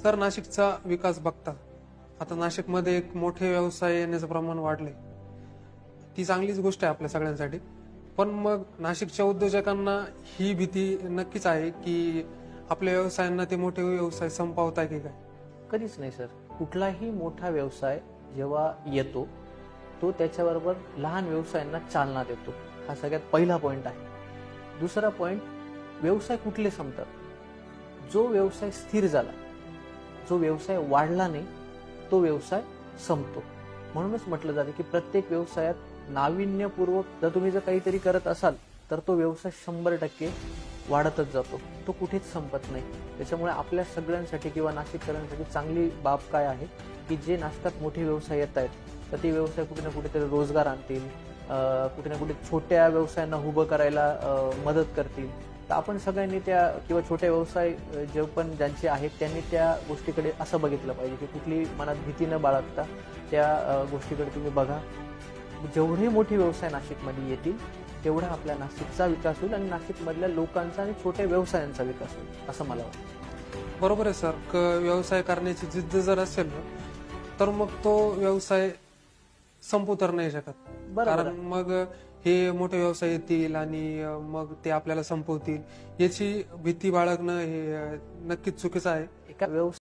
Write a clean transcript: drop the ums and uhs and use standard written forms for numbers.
तर नाशिकचा विकास बघता आता नाशिकमध्ये एक मोठे व्यवसाय येण्याचं प्रमाण वाढले, ती चांगलीच गोष्ट आहे आपल्या सगळ्यांसाठी. पण मग नाशिकच्या उद्योजकांना ही भीती नक्कीच आहे की आपल्या व्यवसायांना ते मोठे व्यवसाय संपवताय की काय? कधीच नाही सर. कुठलाही मोठा व्यवसाय जेव्हा येतो तो त्याच्याबरोबर लहान व्यवसायांना चालना देतो. हा सगळ्यात पहिला पॉइंट आहे. दुसरा पॉइंट, व्यवसाय कुठले संपतात? जो व्यवसाय स्थिर झाला, जो व्यवसाय वाढला नाही, तो व्यवसाय संपतो. म्हणूनच म्हटलं जातं की प्रत्येक व्यवसायात नाविन्यपूर्वक जर काहीतरी करत असाल तर तो व्यवसाय 100% वाढतच जातो, तो कुठेच संपत नाही. त्याच्यामुळे आपल्या सगळ्यांसाठी किंवा नाशिककरांसाठी चांगली बाब काय आहे की जे नाशिकात मोठे व्यवसाय येत आहेत तर ते व्यवसाय कुठे ना कुठेतरी रोजगार आणतील, कुठे ना कुठे छोट्या व्यवसायांना उभं करायला मदत करतील. तर आपण सगळ्यांनी त्या किंवा छोटे व्यवसाय जे पण ज्यांचे आहेत त्यांनी त्या गोष्टीकडे असं बघितलं पाहिजे की कुठली मनात भीती न बाळगता त्या गोष्टीकडे तुम्ही बघा. जेवढे मोठे व्यवसाय नाशिकमध्ये येतील तेवढा आपल्या नाशिकचा विकास होईल आणि नाशिकमधल्या लोकांचा आणि छोट्या व्यवसायांचा विकास होईल असं मला वाटतं. बरोबर आहे सर. व्यवसाय करण्याची जिद्द जर असेल ना तर मग तो व्यवसाय संपू तर नाही शकत. कारण मग हे मोठे व्यवसाय येतील आणि मग ते आपल्याला संपवतील याची भीती बाळगणं हे नक्कीच चुकीचं आहे. एका व्यवसाय